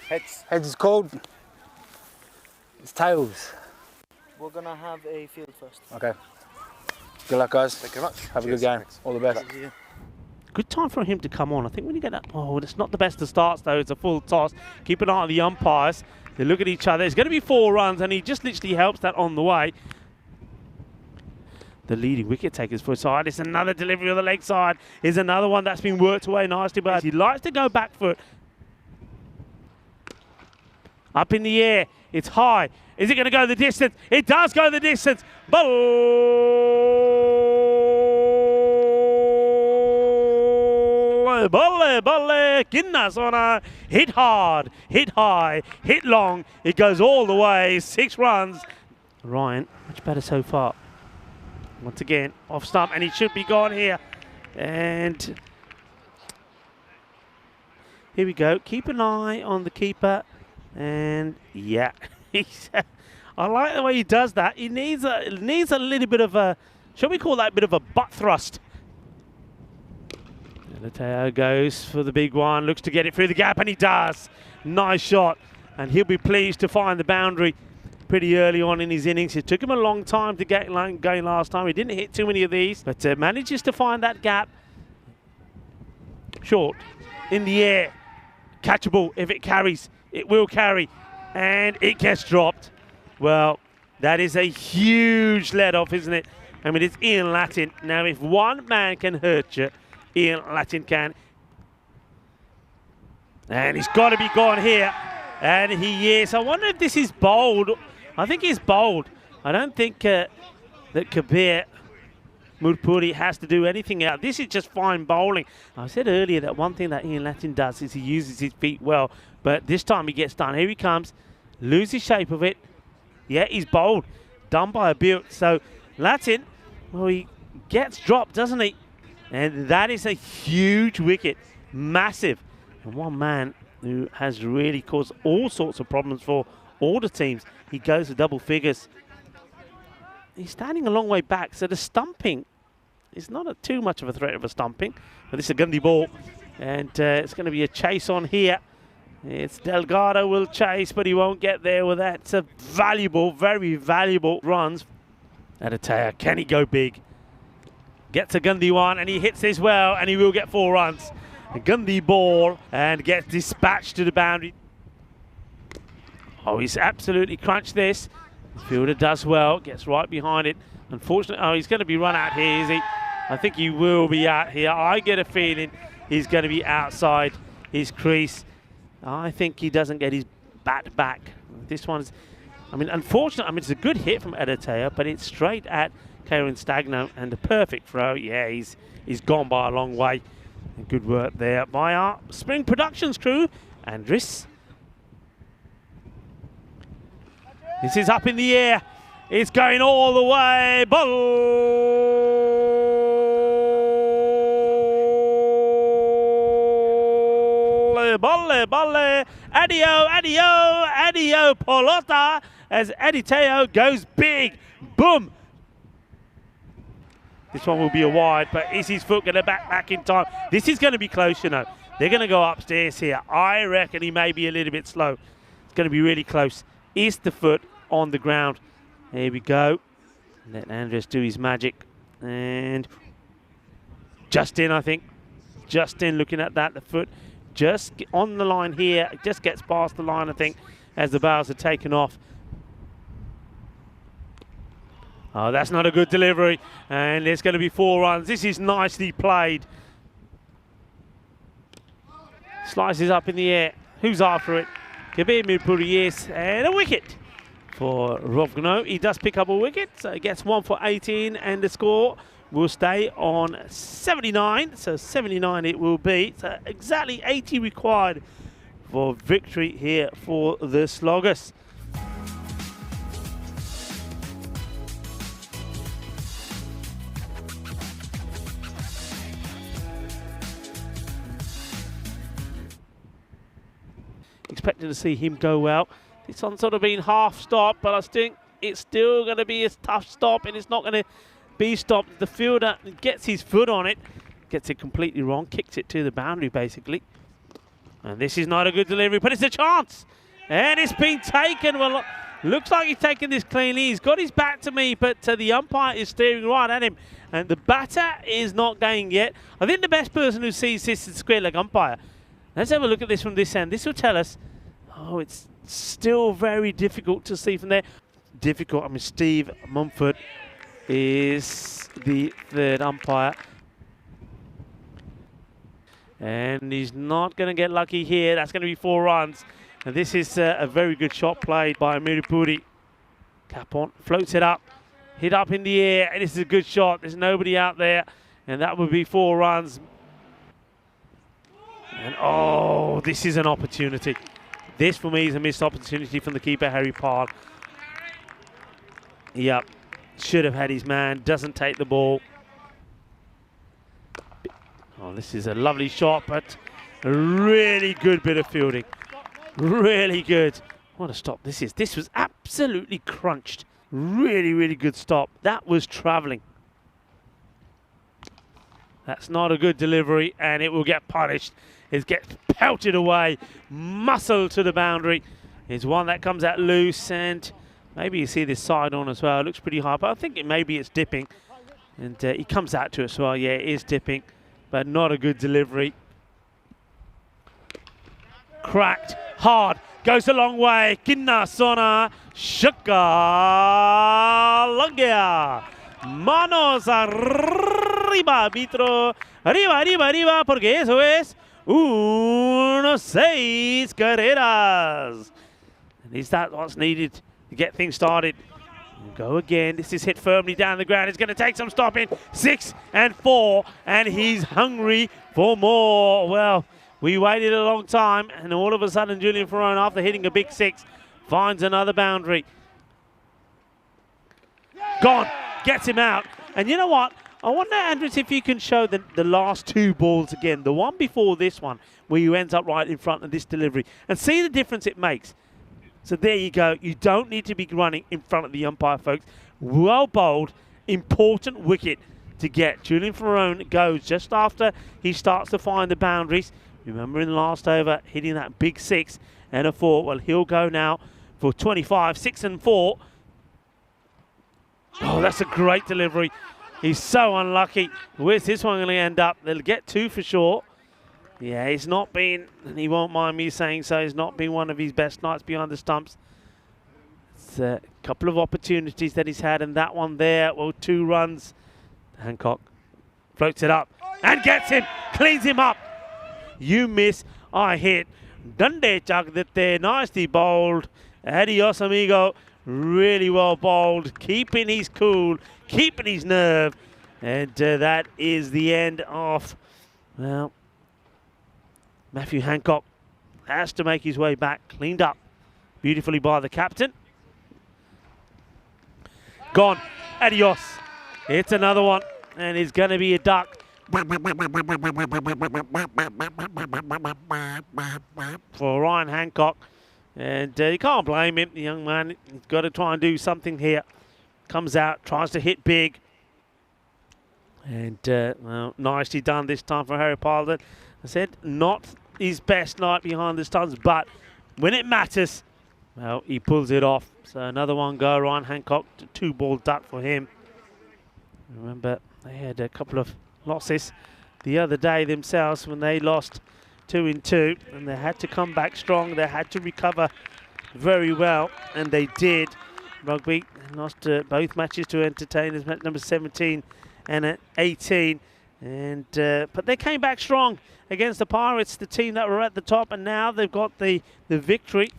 Heads. Heads is called. It's tails. We're gonna have a field first. Okay. Good luck, guys. Thank you very much. Have Cheers. a good game. Thanks. All the best. Good time for him to come on. I think when you get that, it's not the best of starts though. It's a full toss. Keep an eye on the umpires. They look at each other. It's going to be 4 runs, and he just literally helps that on the way. The leading wicket takers for side. It's another delivery on the leg side. Is another one that's been worked away nicely, but he likes to go back foot. Up in the air. It's high. Is it going to go the distance? It does go the distance. Balle, Guinness on a hit hard, hit high, hit long. It goes all the way. 6 runs. Ryan, much better so far. Once again, off stump, and he should be gone here. And here we go. Keep an eye on the keeper. And yeah, I like the way he does that. He needs a little bit of a, shall we call that a bit of a butt thrust? Eleteo goes for the big one, looks to get it through the gap, and he does. Nice shot, and he'll be pleased to find the boundary pretty early on in his innings. It took him a long time to get going last time. He didn't hit too many of these, but manages to find that gap. Short, in the air, catchable if it carries. It will carry, and it gets dropped. Well, that is a huge let-off, isn't it? I mean, it's Ian Latin. Now, if one man can hurt you, Ian Latin can. And he's got to be gone here. And he is. I wonder if this is bowled. I think he's bowled. I don't think that Kabir Murpuri has to do anything out. This is just fine bowling. I said earlier that one thing that Ian Latin does is he uses his feet well. But this time he gets done. Here he comes. Loses shape of it. Yeah, he's bowled. Done by a build. So Latin, well, he gets dropped, doesn't he? And that is a huge wicket. Massive. And one man who has really caused all sorts of problems for all the teams. He goes to double figures. He's standing a long way back, so the stumping is not too much of a threat of a stumping. But this is a Gandhi ball, and it's going to be a chase on here. It's Delgado will chase, but he won't get there with that. It's a valuable, very valuable runs. Eleteo, can he go big? Gets a Gandhi one, and he hits this well, and he will get 4 runs. A Gandhi ball, and gets dispatched to the boundary. Oh, he's absolutely crunched this. The fielder does well, gets right behind it. Unfortunately, oh, he's going to be run out here, is he? I think he will be out here. I get a feeling he's going to be outside his crease. I think he doesn't get his bat back. This one's, I mean, unfortunately, I mean, it's a good hit from Eleteo, but it's straight at Kieran Stagno, and a perfect throw. Yeah, he's gone by a long way. And good work there by our Spring Productions crew. Andris. This is up in the air. It's going all the way. Balle. Adio, Polota, as Eleteo goes big. Boom. This one will be a wide, but is his foot going to back in time? This is going to be close, you know. They're going to go upstairs here. I reckon he may be a little bit slow. It's going to be really close. Is the foot on the ground? There we go. Let Andres do his magic. And just in, I think. Just in, looking at that. The foot just on the line here. It just gets past the line, I think, as the bowls are taken off. Oh, that's not a good delivery. And there's going to be 4 runs. This is nicely played. Slices up in the air. Who's after it? Kabir Mirpuri, yes. And a wicket for Rovgno. He does pick up a wicket, so he gets 1 for 18, and the score will stay on 79. So 79 it will be. So exactly 80 required for victory here for the Sloggers. Expecting to see him go well. This one's sort of been half stopped, but I think it's still going to be a tough stop, and it's not going to be stopped. The fielder gets his foot on it, gets it completely wrong, kicks it to the boundary basically. And this is not a good delivery, but it's a chance. And it's been taken. Well, looks like he's taken this cleanly. He's got his back to me, but the umpire is staring right at him. And the batter is not going yet. I think the best person who sees this is the square leg umpire. Let's have a look at this from this end. This will tell us, oh, it's still very difficult to see from there. Difficult. I mean, Steve Mumford is the third umpire. And he's not going to get lucky here. That's going to be 4 runs. And this is a very good shot played by Murupuri. Cap on, floats it up, hit up in the air, and this is a good shot. There's nobody out there, and that would be 4 runs. And oh, this is an opportunity. This for me is a missed opportunity from the keeper, Harry Parr. Yep, should have had his man, doesn't take the ball. Oh, this is a lovely shot, but a really good bit of fielding. Really good. What a stop this is. This was absolutely crunched. Really, really good stop. That was travelling. That's not a good delivery, and it will get punished. It gets pelted away. Muscle to the boundary. It's one that comes out loose, and maybe you see this side on as well. It looks pretty high, but I think maybe it's dipping. And he comes out to it as well. Yeah, it is dipping, but not a good delivery. Cracked, hard, goes a long way. Kinna Sona Shaka Langia. Manos arriba, arbitro. Arriba, arriba, arriba, porque eso es 1-6 carreras. And is that what's needed to get things started? Go again. This is hit firmly down the ground. It's going to take some stopping. 6 and 4, and he's hungry for more. Well, we waited a long time, and all of a sudden, Julian Ferrone, after hitting a big 6, finds another boundary. Gone. Gets him out. And you know what? I wonder, Andres, if you can show the last 2 balls again. The one before this one, where you ends up right in front of this delivery. And see the difference it makes. So there you go. You don't need to be running in front of the umpire, folks. Well bowled, important wicket to get. Julian Ferrone goes just after he starts to find the boundaries. Remember in the last over, hitting that big 6 and a 4. Well, he'll go now for 25, 6 and 4. Oh, that's a great delivery. He's so unlucky. Where's this one going to end up? They'll get 2 for sure. Yeah, he's not been, and he won't mind me saying so, he's not been one of his best nights behind the stumps. It's a couple of opportunities that he's had, and that one there, well, 2 runs. Hancock floats it up and gets him, cleans him up. You miss, I hit. Dande Chakdete, nicely bowled. Adios, amigo. Really well bowled, keeping his cool, keeping his nerve. And that is the end of, well, Matthew Hancock has to make his way back, cleaned up beautifully by the captain. Gone. Adios. It's another one, and it's going to be a duck. For Ryan Hancock. And you can't blame him, the young man. He's got to try and do something here. Comes out, tries to hit big. And, well, nicely done this time for Harry Parr. I said, not his best night behind the stumps, but when it matters, well, he pulls it off. So another one go, Ryan Hancock, 2-ball duck for him. Remember, they had a couple of losses the other day themselves when they lost 2 in 2, and they had to come back strong. They had to recover very well, and they did. Rugby lost both matches to Entertainers, match number 17 and 18. And but they came back strong against the Pirates, the team that were at the top, and now they've got the victory.